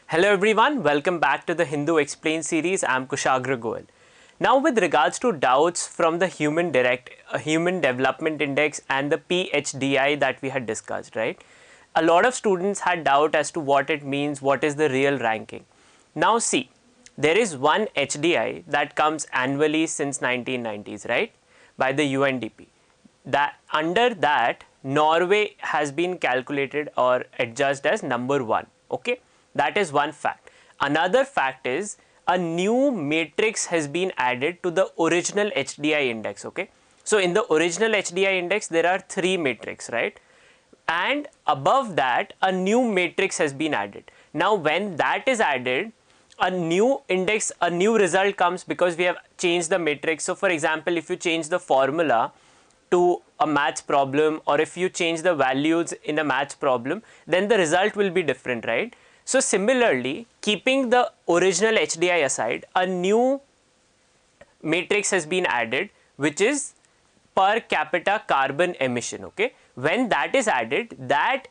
Hello everyone, welcome back to the Hindu Explained series. I'm Kushagra Goel. Now with regards to doubts from the Human Development Index and the PHDI that we had discussed, right? A lot of students had doubt as to what it means, what is the real ranking. Now see, there is one HDI that comes annually since 1990s, right? By the UNDP. That under that Norway has been calculated or adjudged as number 1, okay? That is one fact. Another fact is a new matrix has been added to the original HDI index, okay? So in the original HDI index there are 3 matrix, right? And above that a new matrix has been added. Now when that is added, a new index, a new result comes because we have changed the matrix. So for example, if you change the formula to a maths problem, or if you change the values in a maths problem, then the result will be different, right? So similarly, keeping the original HDI aside, a new matrix has been added, which is per capita carbon emission, okay? When that is added, that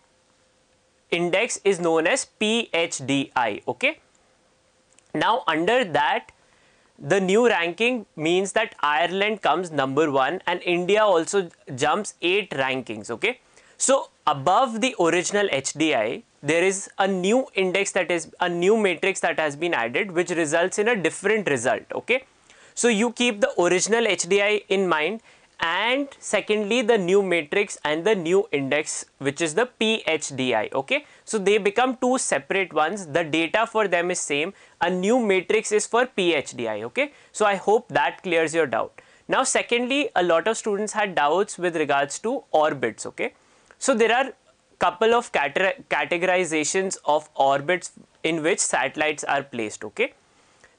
index is known as PHDI, okay? Now under that, the new ranking means that Ireland comes number 1 and India also jumps 8 rankings, okay? So above the original HDI, there is a new index, that is a new matrix that has been added, which results in a different result, okay? So you keep the original HDI in mind, and secondly the new matrix and the new index, which is the PHDI, okay? So they become two separate ones. The data for them is same. A new matrix is for PHDI, okay? So I hope that clears your doubt. Now secondly, a lot of students had doubts with regards to orbits, okay? So there are couple of categorizations of orbits in which satellites are placed, okay?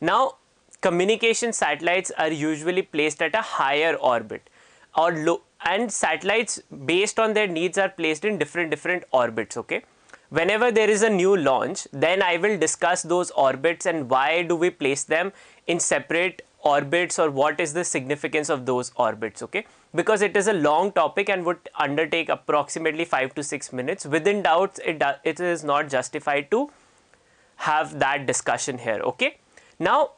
Now communication satellites are usually placed at a higher orbit or low, and satellites based on their needs are placed in different orbits, okay? Whenever there is a new launch, then I will discuss those orbits and why do we place them in separate orbits, or what is the significance of those orbits, okay? Because it is a long topic and would undertake approximately 5 to 6 minutes. Within doubts, it is not justified to have that discussion here, okay? Now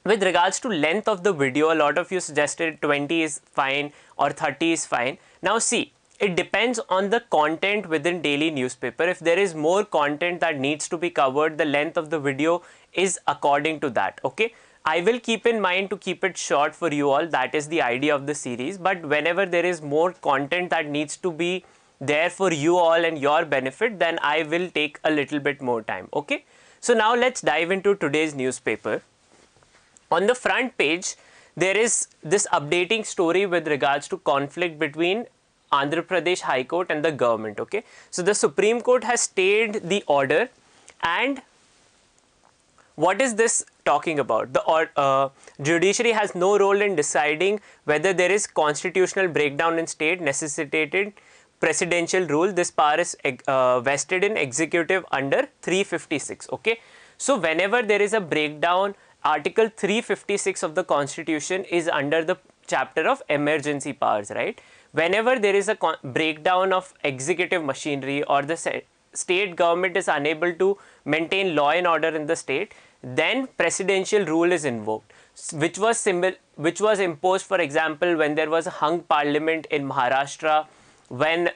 with regards to length of the video, a lot of you suggested 20 is fine or 30 is fine. Now see, it depends on the content within daily newspaper. If there is more content that needs to be covered, the length of the video is according to that, okay? I will keep in mind to keep it short for you all. That is the idea of the series. But whenever there is more content that needs to be there for you all and your benefit, then I will take a little bit more time, okay? So now let's dive into today's newspaper. On the front page, there is this updating story with regards to conflict between Andhra Pradesh High Court and the government, okay? So the Supreme Court has stayed the order, and what is this talking about? The judiciary has no role in deciding whether there is constitutional breakdown in state necessitated presidential rule. This power is vested in executive under 356, okay? So whenever there is a breakdown, Article 356 of the Constitution is under the chapter of emergency powers, right? Whenever there is a breakdown of executive machinery, or the state government is unable to maintain law and order in the state, then presidential rule is invoked, which was imposed, for example, when there was a hung parliament in Maharashtra, when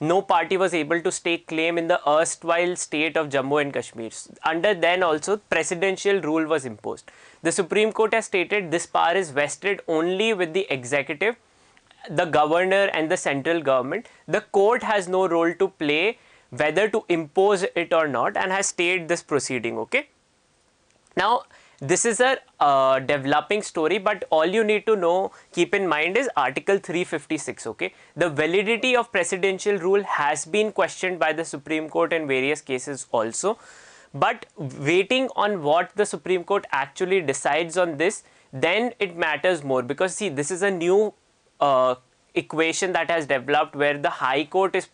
no party was able to stake claim in the erstwhile state of Jammu and Kashmir. Under then also presidential rule was imposed. The Supreme Court has stated this power is vested only with the executive, the governor and the central government. The court has no role to play whether to impose it or not, and has stayed this proceeding, okay? Now this is a developing story, but all you need to know, keep in mind, is Article 356, okay? The validity of presidential rule has been questioned by the Supreme Court in various cases also, but waiting on what the Supreme Court actually decides on this, then it matters more, because see, this is a new equation that has developed where the High Court is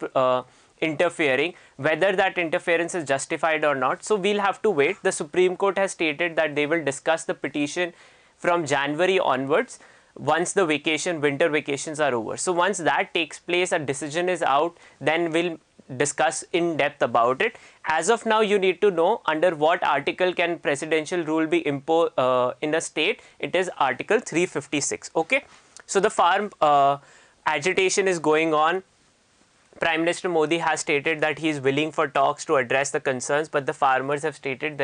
interfering, whether that interference is justified or not. So we'll have to wait. The Supreme Court has stated that they will discuss the petition from January onwards, once the winter vacations are over. So once that takes place, a decision is out, then we'll discuss in depth about it. As of now, you need to know under what article can presidential rule be imposed in a state. It is Article 356. Okay, so the farm agitation is going on. Prime Minister Modi has stated that he is willing for talks to address the concerns, but the farmers have stated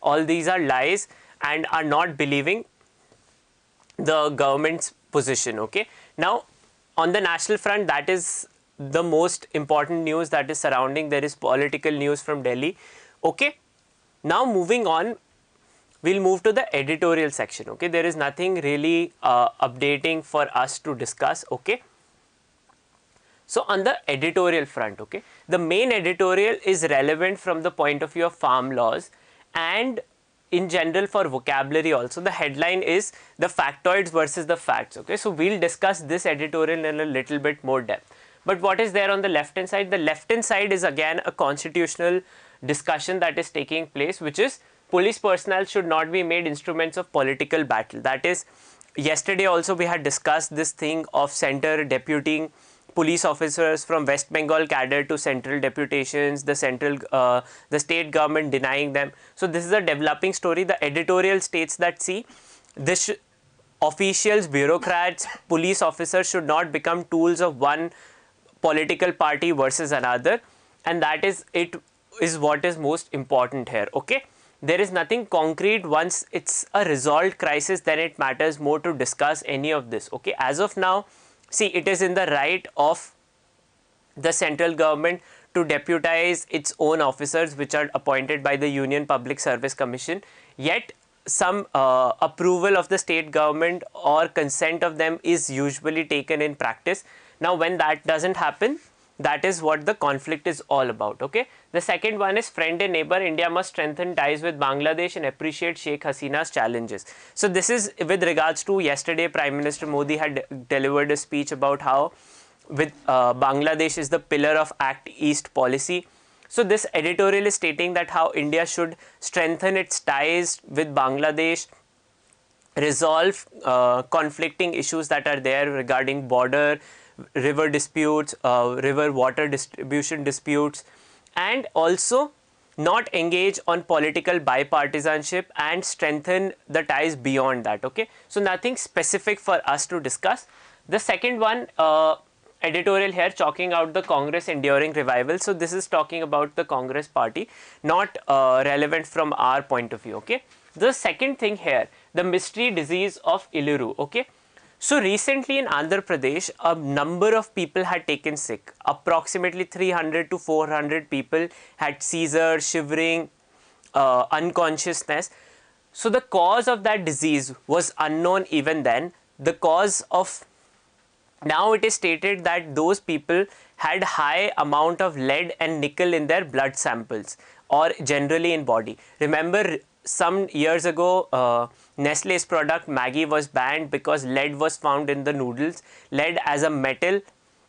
all these are lies and are not believing the government's position. Okay, now on the national front, that is the most important news that is surrounding. There is political news from Delhi. Okay, now moving on, we'll move to the editorial section. Okay, there is nothing really updating for us to discuss. Okay, so on the editorial front, okay, the main editorial is relevant from the point of view of farm laws and in general for vocabulary also. The headline is the factoids versus the facts. Okay, so we'll discuss this editorial in a little bit more depth. But what is there on the left hand side? The left hand side is again a constitutional discussion that is taking place, which is police personnel should not be made instruments of political battle. That is, yesterday also we had discussed this thing of center deputing police officers from West Bengal cadre to central deputations, the state government denying them. So this is a developing story. The editorial states that, see, this officials, bureaucrats, police officers should not become tools of one political party versus another, and that is what is most important here. Okay, there is nothing concrete. Once it's a resolved crisis, then it matters more to discuss any of this. Okay, as of now, see, it is in the right of the central government to deputize its own officers, which are appointed by the Union Public Service Commission. Yet some approval of the state government or consent of them is usually taken in practice. Now when that doesn't happen, that is what the conflict is all about. Okay, the second one is friend and neighbor. India must strengthen ties with Bangladesh and appreciate Sheikh Hasina's challenges. So this is with regards to yesterday Prime Minister Modi had delivered a speech about how with Bangladesh is the pillar of Act East policy. So this editorial is stating that how India should strengthen its ties with Bangladesh, resolve conflicting issues that are there regarding border, river disputes, river water distribution disputes, and also not engage on political bipartisanship and strengthen the ties beyond that. Okay, so nothing specific for us to discuss. The second one editorial here talking out the Congress enduring revival. So this is talking about the Congress party, not relevant from our point of view. Okay, the second thing here, the mystery disease of Iluru. Okay, so recently in Andhra Pradesh, a number of people had taken sick. Approximately 300 to 400 people had seizures, shivering, unconsciousness. So the cause of that disease was unknown even then. The cause of, now it is stated that those people had high amount of lead and nickel in their blood samples or generally in body. Remember, some years ago, Nestle's product Maggi was banned because lead was found in the noodles. Lead as a metal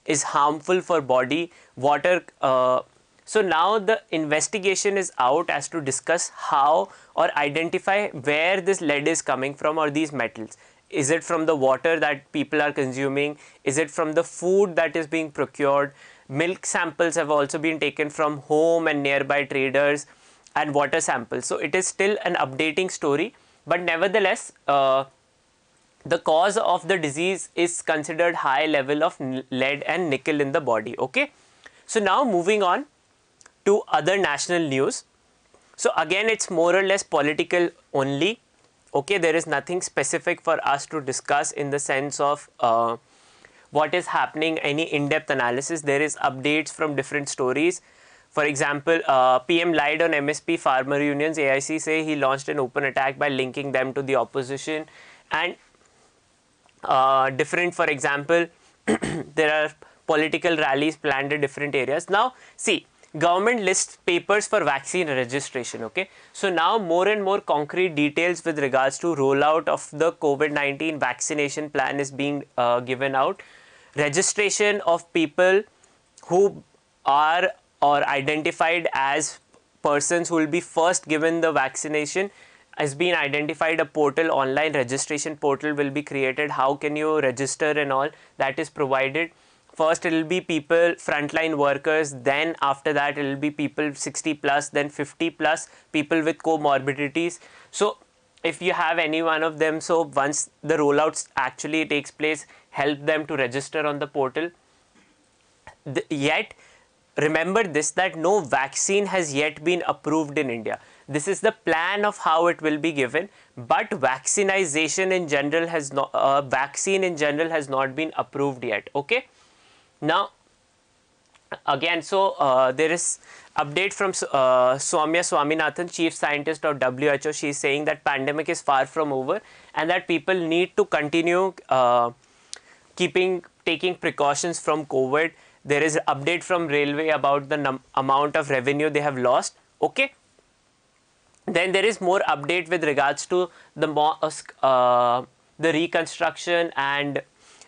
is harmful for body, water. So now the investigation is out as to discuss how or identify where this lead is coming from or these metals. Is it from the water that people are consuming? Is it from the food that is being procured? Milk samples have also been taken from home and nearby traders, and water samples. So it is still an updating story, but nevertheless, the cause of the disease is considered high level of lead and nickel in the body. Okay, so now moving on to other national news. So again, it's more or less political only. Okay, there is nothing specific for us to discuss in the sense of what is happening, any in-depth analysis. There is updates from different stories. For example, PM lied on MSP farmer unions. AIC say he launched an open attack by linking them to the opposition, and different, for example, there are political rallies planned in different areas. Now, see, government lists papers for vaccine registration. Okay, so now more and more concrete details with regards to rollout of the COVID-19 vaccination plan is being given out. Registration of people who are or identified as persons who will be first given the vaccination has been identified. A portal, online registration portal will be created. How can you register and all that is provided. first it will be people, frontline workers, then after that it will be people 60 plus, then 50 plus, people with comorbidities. So if you have any one of them, so once the rollout actually takes place, help them to register on the portal. Yet remember this, that no vaccine has yet been approved in India. This is the plan of how it will be given, but vaccination in general has not, vaccine in general has not been approved yet. Okay. Now again, so there is update from Soumya Swaminathan, chief scientist of WHO. She is saying that pandemic is far from over and that people need to continue taking precautions from COVID. There is update from railway about the amount of revenue they have lost. Okay. Then there is more update with regards to the mosque, the reconstruction and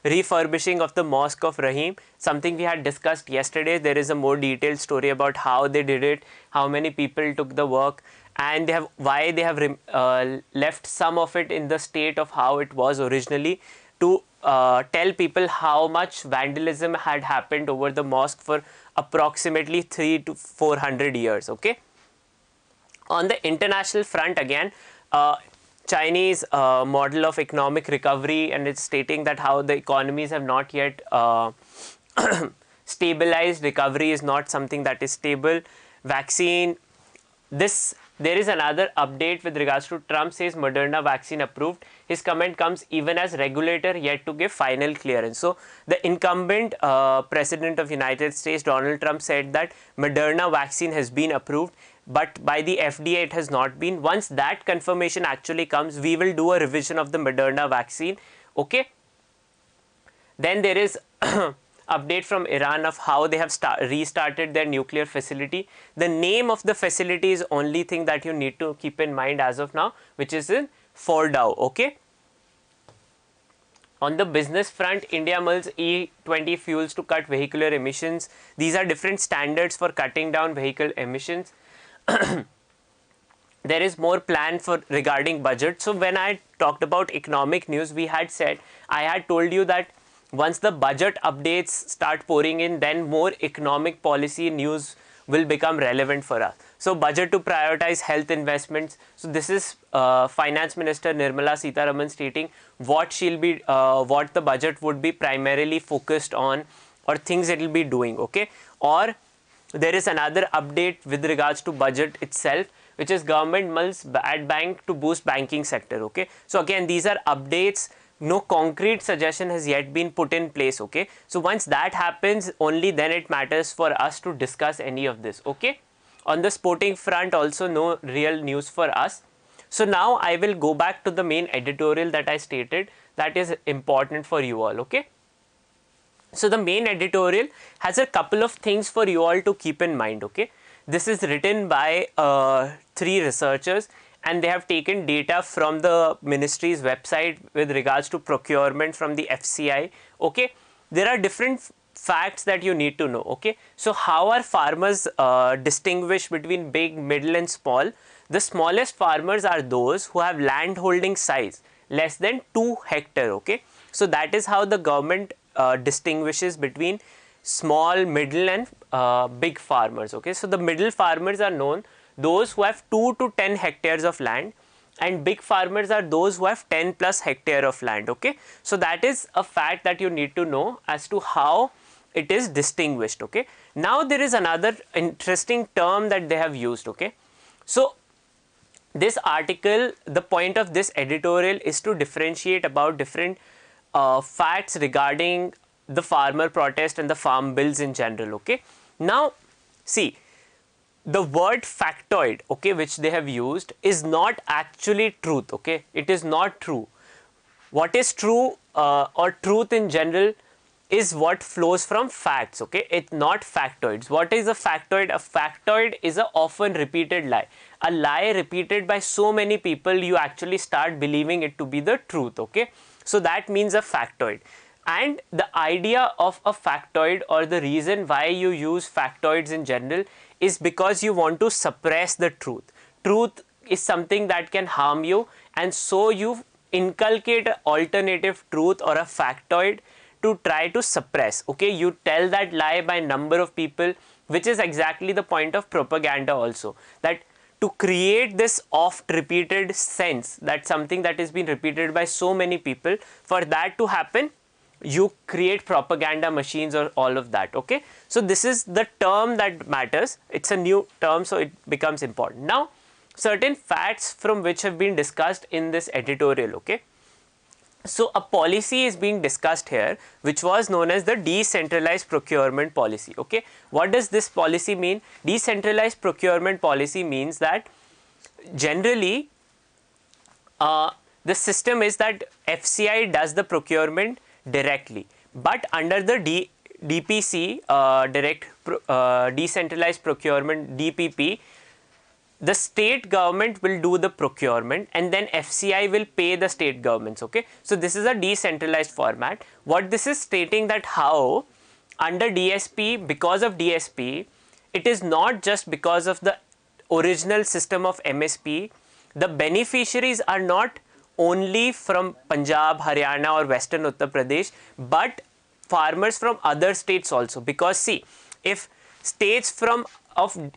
refurbishing of the Mosque of Rahim, something we had discussed yesterday. There is a more detailed story about how they did it, how many people took the work, and why they have left some of it in the state of how it was originally, to tell people how much vandalism had happened over the mosque for approximately 300 to 400 years. Okay. On the international front, again, Chinese model of economic recovery, and it's stating that how the economies have not yet stabilized. Recovery is not something that is stable. Vaccine, there is another update with regards to Trump says Moderna vaccine approved. His comment comes even as regulator yet to give final clearance. So the incumbent president of United States, Donald Trump, said that Moderna vaccine has been approved, but by the FDA it has not been. Once that confirmation actually comes, we will do a revision of the Moderna vaccine. Okay. Then there is update from Iran of how they have restarted their nuclear facility. The name of the facility is only thing that you need to keep in mind as of now, which is in Fordow. Okay. On the business front, India mulls E20 fuels to cut vehicular emissions. These are different standards for cutting down vehicle emissions. There is more plan for regarding budget. So when I talked about economic news, I had told you that once the budget updates start pouring in, then more economic policy news will become relevant for us. So budget to prioritize health investments. So this is Finance Minister Nirmala Sitharaman stating what the budget would be primarily focused on, or things it will be doing. Okay. Or there is another update with regards to budget itself, which is government mulls at bank to boost banking sector. Okay. So again, these are updates. No concrete suggestion has yet been put in place. Okay. So once that happens, only then it matters for us to discuss any of this. Okay. On the sporting front also, no real news for us. So now I will go back to the main editorial that I stated that is important for you all. Okay. So the main editorial has a couple of things for you all to keep in mind. Okay. This is written by 3 researchers, and they have taken data from the ministry's website with regards to procurement from the FCI. Okay. There are different facts that you need to know. Okay. So how are farmers distinguished between big, middle and small? The smallest farmers are those who have land holding size less than 2 hectare. Okay. So that is how the government distinguishes between small, middle and big farmers. Okay. So the middle farmers are known those who have 2 to 10 hectares of land, and big farmers are those who have 10 plus hectare of land. Okay. So that is a fact that you need to know as to how it is distinguished. Okay. Now there is another interesting term that they have used. Okay. So this article, the point of this editorial is to differentiate about different facts regarding the farmer protest and the farm bills in general. Okay. Now see, the word factoid, okay, which they have used is not actually truth. Okay. It is not true. What is true or truth in general is what flows from facts. Okay. It's not factoids. What is a factoid? A factoid is a often repeated lie. A lie repeated by so many people, you actually start believing it to be the truth. Okay. So that means a factoid. And the idea of a factoid, or the reason why you use factoids in general, is because you want to suppress the truth. Truth is something that can harm you, and so you inculcate an alternative truth or a factoid to try to suppress. Okay, you tell that lie by number of people, which is exactly the point of propaganda also, that to create this oft repeated sense that something that is being repeated by so many people, for that to happen you create propaganda machines or all of that. Okay, so this is the term that matters. It's a new term, so it becomes important. Now certain facts from which have been discussed in this editorial. Okay, so a policy is being discussed here which was known as the decentralized procurement policy. Okay, what does this policy mean? Decentralized procurement policy means that generally the system is that FCI does the procurement directly, but under the DPC, decentralized procurement, DPP, the state government will do the procurement and then FCI will pay the state governments. Okay, so this is a decentralized format. What this is stating that how under DSP, because of DSP, it is not just because of the original system of MSP, the beneficiaries are not only from Punjab, Haryana or Western Uttar Pradesh, but farmers from other states also. Because see, if states from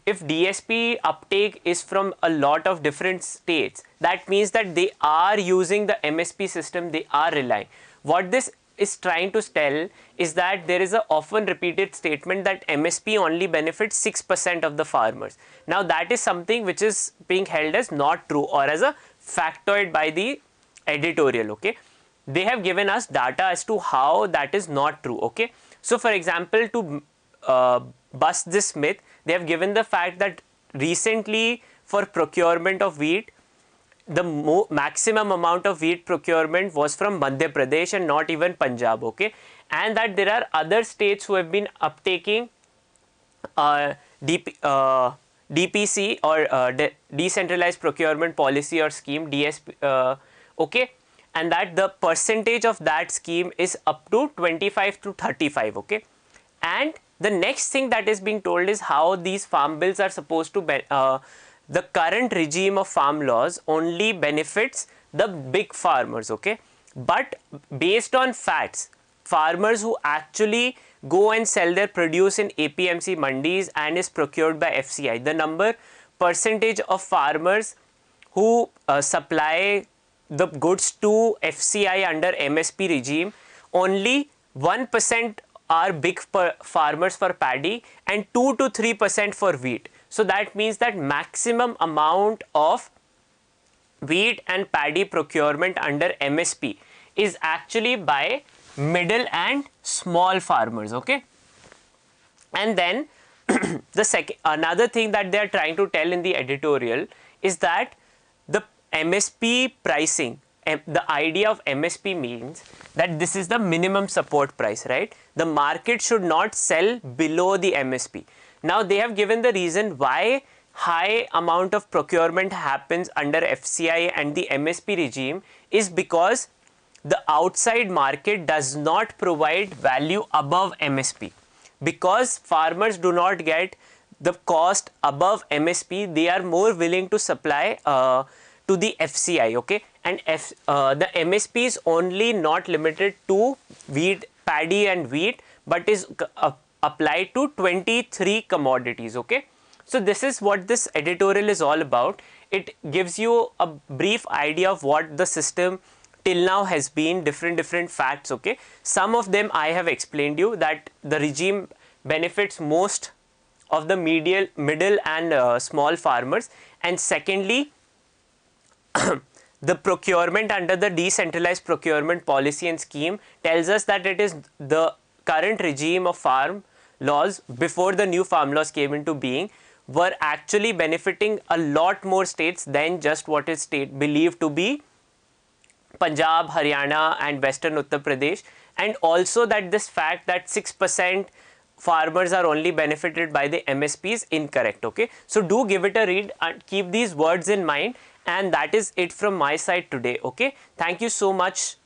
if DSP uptake is from a lot of different states, that means that they are using the MSP system, they are relying. What this is trying to tell is that there is a often repeated statement that MSP only benefits 6% of the farmers. Now that is something which is being held as not true or as a factoid by the editorial. Okay, they have given us data as to how that is not true. Okay, so for example, to bust this myth, they have given the fact that recently for procurement of wheat, the maximum amount of wheat procurement was from Madhya Pradesh and not even Punjab. Okay, and that there are other states who have been uptaking DPC or decentralized procurement policy or scheme, DSP. Okay, and that the percentage of that scheme is up to 25 to 35. Okay, and the next thing that is being told is how these farm bills are supposed to the current regime of farm laws only benefits the big farmers. Okay, but based on facts, farmers who actually go and sell their produce in APMC mandis and is procured by FCI, the percentage of farmers who supply the goods to FCI under MSP regime, only 1% are big farmers for paddy and 2 to 3% for wheat. So that means that maximum amount of wheat and paddy procurement under MSP is actually by middle and small farmers. Okay, and then another thing that they are trying to tell in the editorial is that the MSP pricing, the idea of MSP means that this is the minimum support price, right? The market should not sell below the MSP. Now they have given the reason why high amount of procurement happens under FCI and the MSP regime is because the outside market does not provide value above MSP. Because farmers do not get the cost above MSP, they are more willing to supply to the FCI. Okay, and the MSP is only not limited to wheat, paddy and wheat, but is applied to 23 commodities. Okay, so this is what this editorial is all about. It gives you a brief idea of what the system till now has been, different facts. Okay, some of them I have explained you, that the regime benefits most of the middle and small farmers, and secondly the procurement under the decentralized procurement policy and scheme tells us that it is the current regime of farm laws before the new farm laws came into being were actually benefiting a lot more states than just what is believed to be Punjab, Haryana and Western Uttar Pradesh, and also that this fact that 6% farmers are only benefited by the MSP is incorrect. Okay, so do give it a read and keep these words in mind, and that is it from my side today. Okay, thank you so much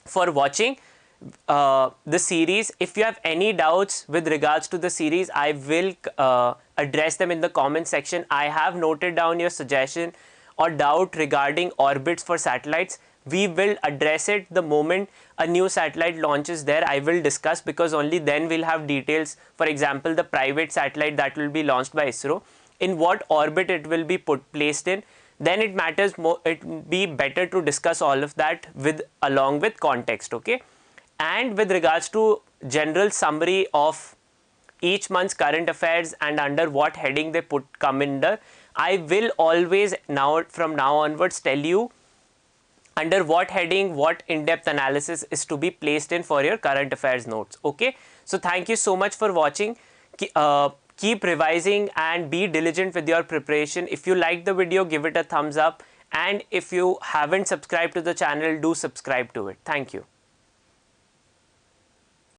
for watching the series. If you have any doubts with regards to the series, I will address them in the comment section. I have noted down your suggestion or doubt regarding orbits for satellites. we will address it the moment a new satellite launches there. I will discuss, because only then we'll have details. For example, the private satellite that will be launched by ISRO, in what orbit it will be placed in. Then it matters more, it be better to discuss all of that along with context, okay? And with regards to general summary of each month's current affairs and under what heading they come under, I will always from now onwards tell you under what heading what in-depth analysis is to be placed in for your current affairs notes, okay? So thank you so much for watching. Keep revising and be diligent with your preparation. If you like the video, give it a thumbs up, and if you haven't subscribed to the channel, do subscribe to it. Thank you.